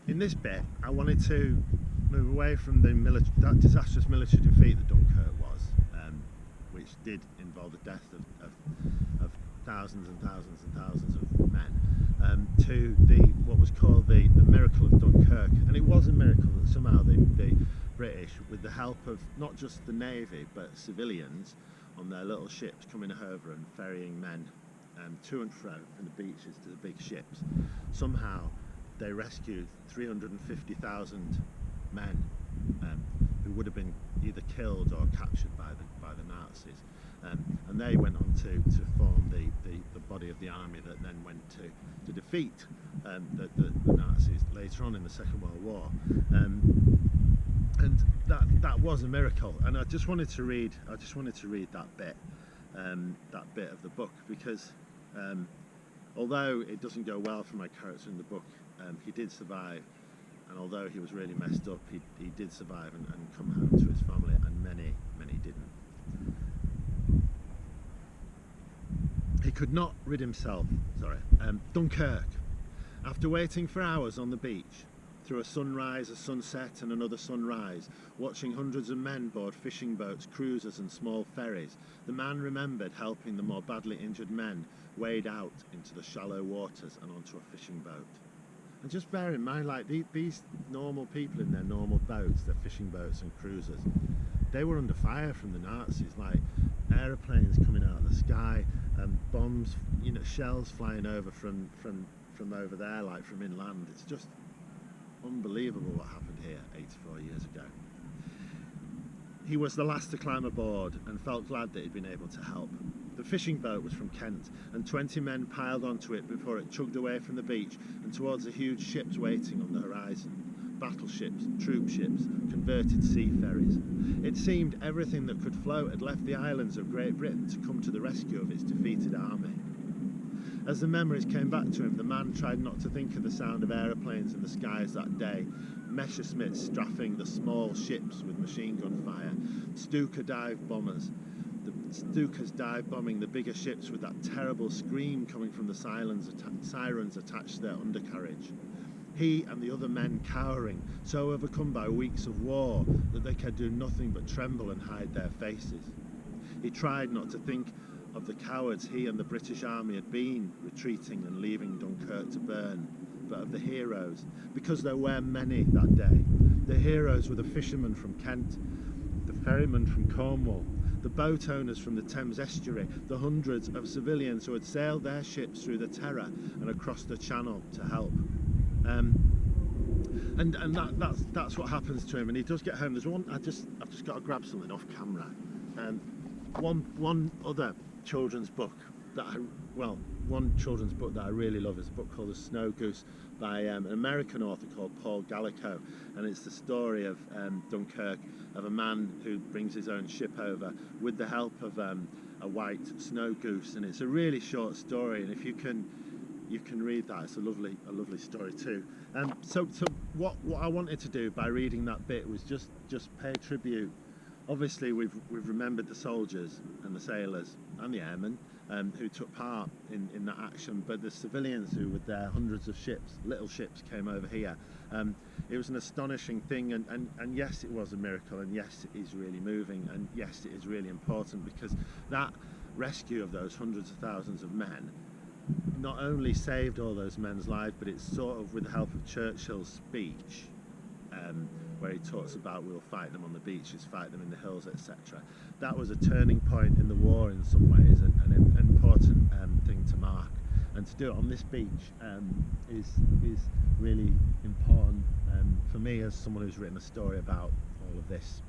in this bit, I wanted to move away from that disastrous military defeat that Dunkirk was, which did involve the death of thousands and thousands and thousands of men, to what was called the miracle of Dunkirk. And it was a miracle that somehow the British, with the help of not just the Navy but civilians on their little ships coming over and ferrying men to and fro from the beaches to the big ships, somehow they rescued 350,000 men who would have been either killed or captured by the Nazis, and they went on to form the body of the army that then went to defeat the Nazis later on in the Second World War, and that was a miracle. And I just wanted to read that bit of the book, because although it doesn't go well for my character in the book, he did survive, and although he was really messed up, he did survive and come home to his family, and many didn't. He could not rid himself. Dunkirk. After waiting for hours on the beach, through a sunrise, a sunset and another sunrise, watching hundreds of men board fishing boats, cruisers and small ferries, the man remembered helping the more badly injured men wade out into the shallow waters and onto a fishing boat. And just bear in mind, like these normal people in their normal boats, their fishing boats and cruisers, they were under fire from the Nazis, like aeroplanes coming out of the sky, bombs, shells flying over from over there, like from inland. It's just unbelievable what happened here 84 years ago. He was the last to climb aboard and felt glad that he'd been able to help. The fishing boat was from Kent, and 20 men piled onto it before it chugged away from the beach and towards the huge ships waiting on the horizon. Battleships, troop ships, converted sea ferries. It seemed everything that could float had left the islands of Great Britain to come to the rescue of its defeated army. As the memories came back to him, the man tried not to think of the sound of aeroplanes in the skies that day, Messerschmitts strafing the small ships with machine gun fire, Stuka dive bombers, the Stukas dive bombing the bigger ships with that terrible scream coming from the sirens attached to their undercarriage. He and the other men cowering, so overcome by weeks of war that they could do nothing but tremble and hide their faces. He tried not to think of the cowards he and the British Army had been, retreating and leaving Dunkirk to burn, but of the heroes, because there were many that day. The heroes were the fishermen from Kent, the ferrymen from Cornwall, the boat owners from the Thames estuary, the hundreds of civilians who had sailed their ships through the Terror and across the Channel to help. And that's what happens to him, and he does get home. There's one, I've just got to grab something off camera. One other children's book that one children's book that I really love is a book called The Snow Goose by an American author called Paul Gallico, and it's the story of Dunkirk, of a man who brings his own ship over with the help of a white snow goose, and it's a really short story, and if you can read that, it's a lovely story too. So what I wanted to do by reading that bit was just pay tribute. Obviously we've remembered the soldiers and the sailors and the airmen who took part in that action, but the civilians who with their hundreds of ships, little ships, came over here. It was an astonishing thing, and yes, it was a miracle, and yes, it is really moving, and yes, it is really important, because that rescue of those hundreds of thousands of men not only saved all those men's lives, but it's sort of with the help of Churchill's speech, where he talks about we'll fight them on the beaches, fight them in the hills, etc. That was a turning point in the war in some ways, and an important thing to mark. And to do it on this beach is really important for me as someone who's written a story about all of this.